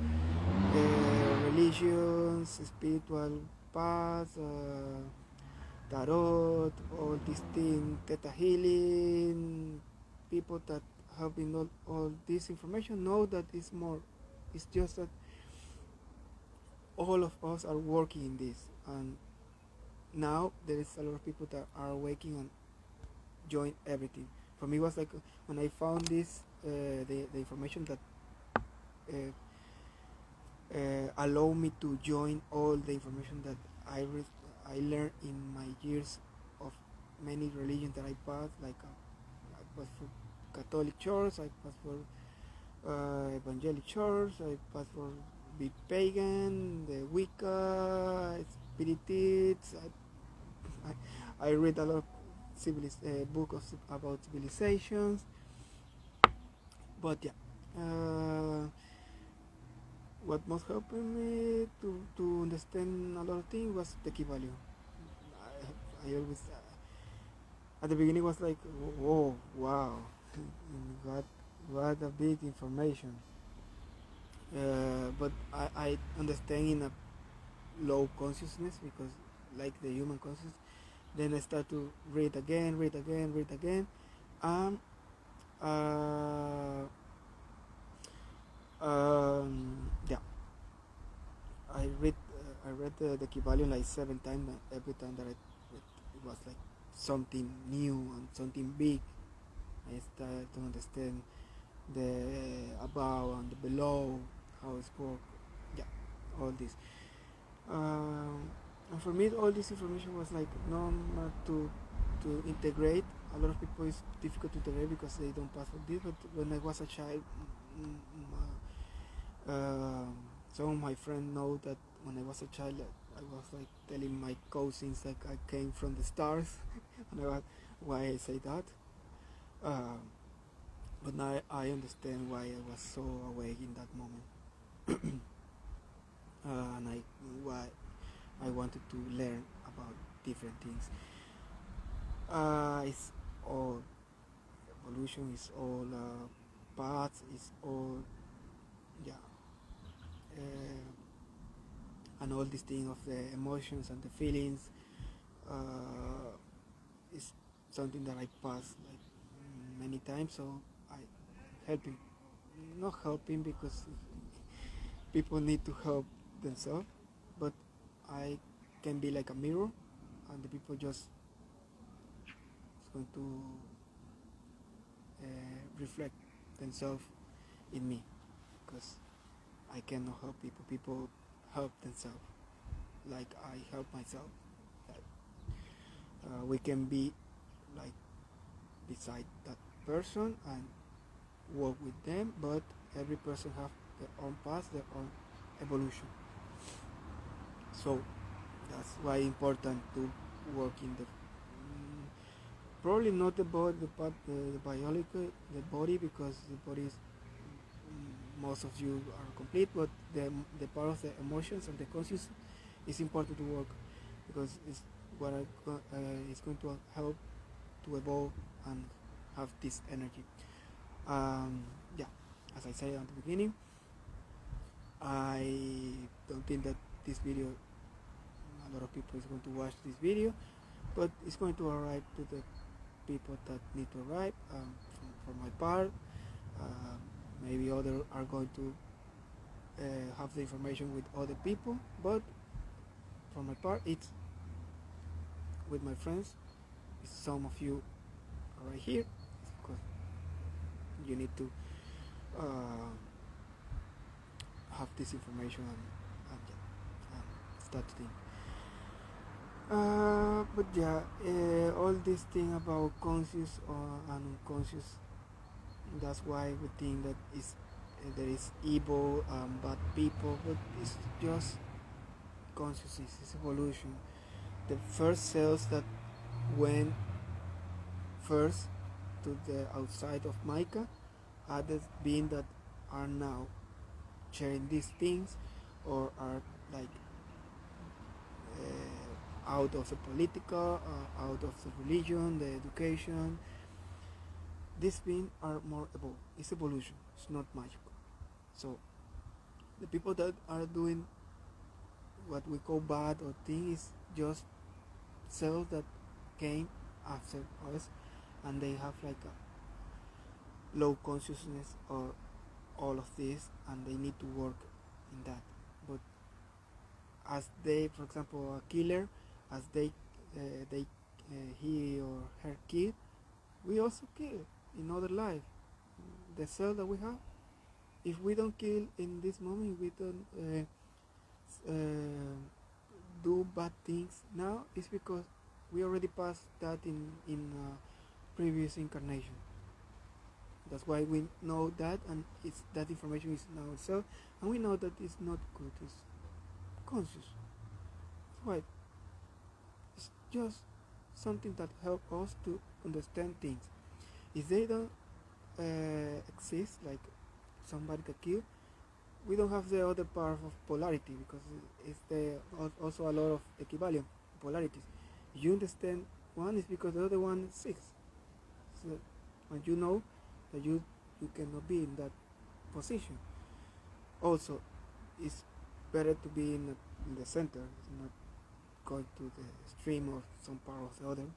religions, spiritual paths, tarot, all these things, theta healing, people that have been all this information know that it's more. It's just that all of us are working in this, and now there is a lot of people that are waking and join everything. For me, it was like when I found this, the information that allow me to join all the information that I learned in my years of many religions that I passed. Like I passed for Catholic Church, I passed for Evangelic Church, I passed for the pagan, the Wicca, Spiritists. I read a lot of books about civilizations, but yeah, what most helped me to understand a lot of things was the key value. I always at the beginning was like, whoa, wow, what a big information. But I understand in a low consciousness, because like the human consciousness, then I start to read again, and yeah, I read read the Kybalion like 7 times. Every time that I read, it was like something new and something big. I started to understand the above and the below, how it's work. Yeah, all this. And for me, all this information was like not to integrate. A lot of people it's difficult to integrate because they don't pass for this. But when I was a child, mm, some of my friends know that when I was a child, I was like telling my cousins like I came from the stars, and I was, why I say that. Uh, but now I understand why I was so awake in that moment, and why I wanted to learn about different things. It's all evolution, is all paths, is all yeah, and all this thing of the emotions and the feelings is something that I pass like many times. So I helping, not helping because people need to help themselves, but I can be like a mirror, and the people just is going to reflect themselves in me because I cannot help people. People help themselves, like I help myself. Like, we can be like beside that person and work with them, but every person have their own path, their own evolution. So that's why important to work in the probably not the body, the biological, the body, because the body is most of you are complete, but the part of the emotions and the conscious is important to work because it's what it's going to help to evolve and have this energy. Yeah, as I said at the beginning, I don't think that this video, a lot of people is going to watch this video, but it's going to arrive to the people that need to arrive. For my part, maybe others are going to have the information with other people, but for my part, it's with my friends. Some of you are right here because you need to uh, have this information and start to think. But yeah, all this thing about conscious and unconscious, that's why we think that there is evil and bad people, but it's just consciousness, it's evolution. The first cells that went first to the outside of Mica are the beings that are now sharing these things or are like out of the political, out of the religion, the education. These beings are more evolved. It's evolution. It's not magical. So the people that are doing what we call bad or thing is just cells that came after us, and they have like a low consciousness or all of this, and they need to work in that. But as they, for example, a killer, as he or her kill, we also kill in other life. The cell that we have, if we don't kill in this moment, we don't do bad things now, it's because we already passed that in previous incarnation. That's why we know that, and it's that information is now itself, and we know that it's not good. It's conscious. Why? It's just something that helps us to understand things. If they don't exist, like somebody that kill, we don't have the other part of polarity because it's also a lot of equivalent polarities. You understand one is because the other one exists. So, and you know that you cannot be in that position. Also, it's better to be in the center. It's not going to the extreme or some part of the other.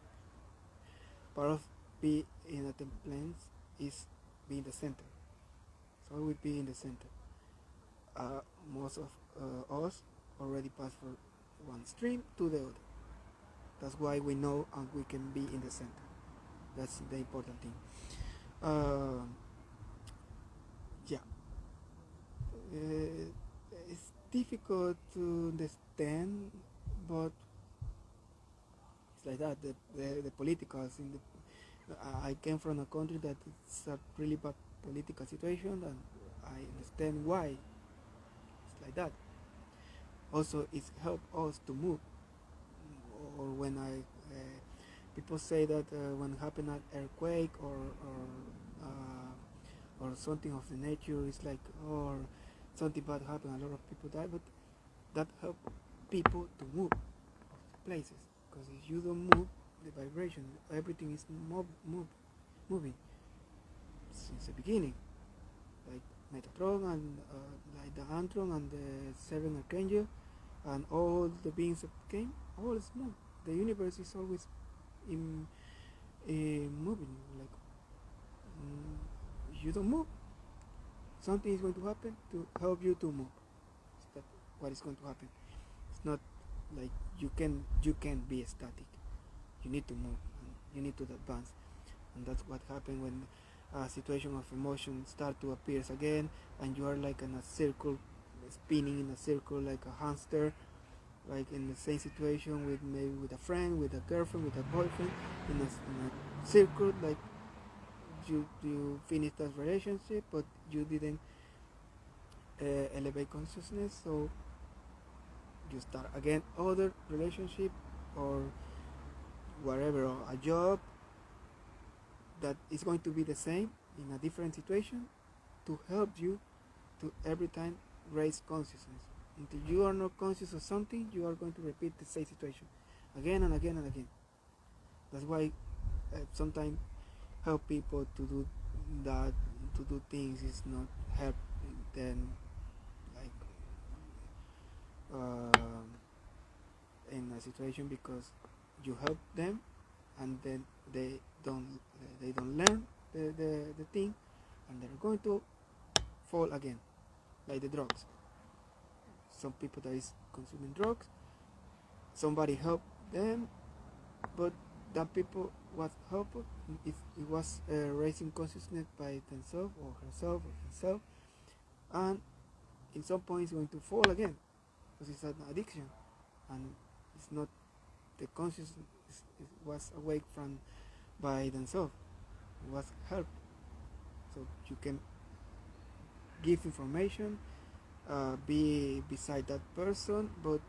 Part of be in a temperance is be in the center. So I will be in the center. Most of us already passed for one stream to the other. That's why we know and we can be in the center. That's the important thing. Uh, yeah, it's difficult to understand, but it's like that. The politicals in the I came from a country that it's a really bad political situation, and I understand why it's like that. Also, it's helped us to move. Or when people say that when happen an earthquake or something of the nature, it's like or something bad happen, a lot of people die, but that help people to move places, because if you don't move, the vibration, everything is moving since the beginning, like Metatron and like the Antron and the Seven Archangel and all the beings that came, all is moved. The universe is always in moving. Like you don't move, something is going to happen to help you to move. That's what is going to happen. It's not like you can be static. You need to move. And you need to advance, and that's what happens when a situation of emotion start to appear again, and you are like in a circle, spinning in a circle like a hamster, like in the same situation with maybe with a friend, with a girlfriend, with a boyfriend, in a circle, like you finished that relationship, but you didn't elevate consciousness, so you start again other relationship or whatever, or a job that is going to be the same in a different situation to help you to every time raise consciousness. Until you are not conscious of something, you are going to repeat the same situation again and again and again. That's why sometimes help people to do that, to do things is not help them, like in a situation, because you help them and then they don't learn the thing, and they're going to fall again, like the drugs. Some people that is consuming drugs, somebody helped them, but that people was helped if it was raising consciousness by themselves or herself or himself, and in some point it's going to fall again, because it's an addiction, and it's not the consciousness was awake from by themselves, it was helped. So you can give information, be beside that person, but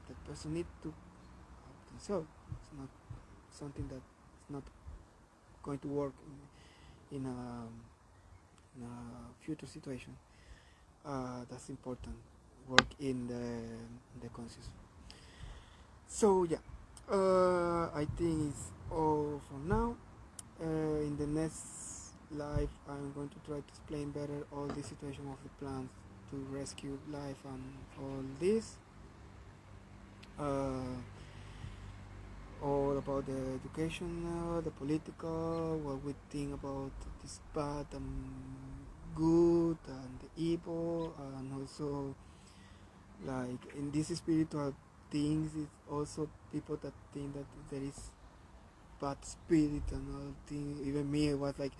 that person need to help themselves. It's not something that is not going to work in a future situation. That's important. Work in the conscious. So yeah, I think it's all for now. In the next live, I'm going to try to explain better all the situation of the plans to rescue life and all this. All about the education, the political, what we think about this bad and good and the evil, and also like in these spiritual things, it's also people that think that there is bad spirit and all things. Even me, I was like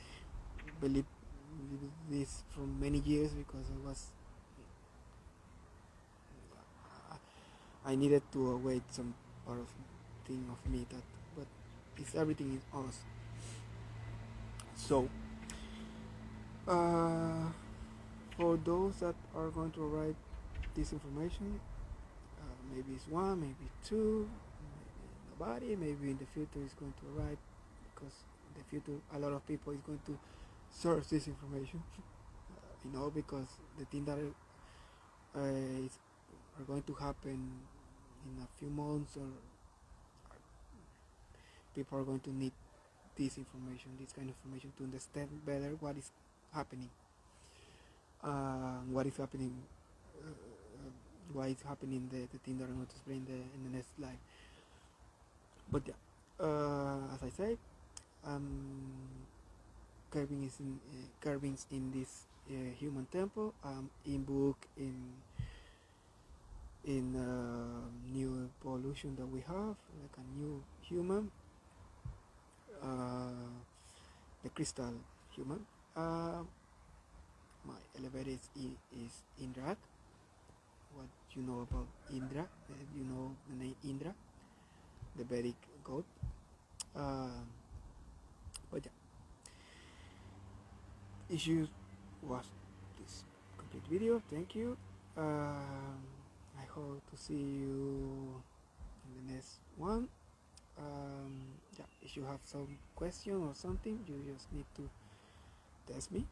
believe this for many years, because I needed to await some part of thing of me that, but it's everything is us. So for those that are going to write this information, maybe it's one, maybe two, maybe nobody, maybe in the future it's going to arrive, because in the future a lot of people is going to search this information, because the thing that is are going to happen in a few months, or people are going to need this information, this kind of information, to understand better what is happening, what is happening, why is happening, the thing that I'm going to explain in the next slide. But yeah, as I said, carvings in this human temple, in book, in in new evolution that we have, like a new human, uh, the crystal human. My elevator is Indra. What you know about Indra? You know the name Indra, the Vedic god. But yeah, if you watch this complete video, thank you. I hope to see you in the next one. Yeah, if you have some question or something, you just need to test me.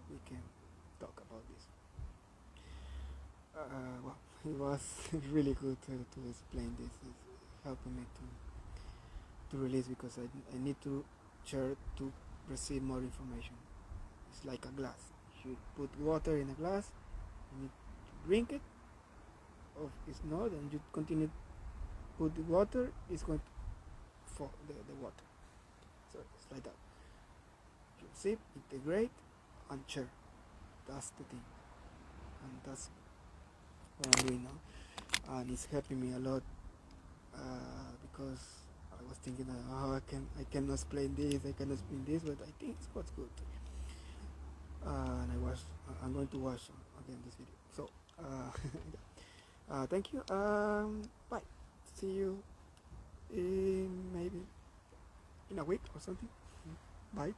We can talk about this. Well, it was really good to explain this. It's helping me to release because I need to share to receive more information. It's like a glass. You put water in a glass, you need to drink it, or if it's not, and you continue to put the water, it's going to fall the water. So it's like that. You sip, integrate, and share. That's the thing, and that's what I'm doing now, and it's helping me a lot because I was thinking, oh, I cannot explain this, I cannot explain this, but I think it's what's good. And I'm going to watch again this video. So, thank you. Bye. See you in maybe in a week or something. Bye.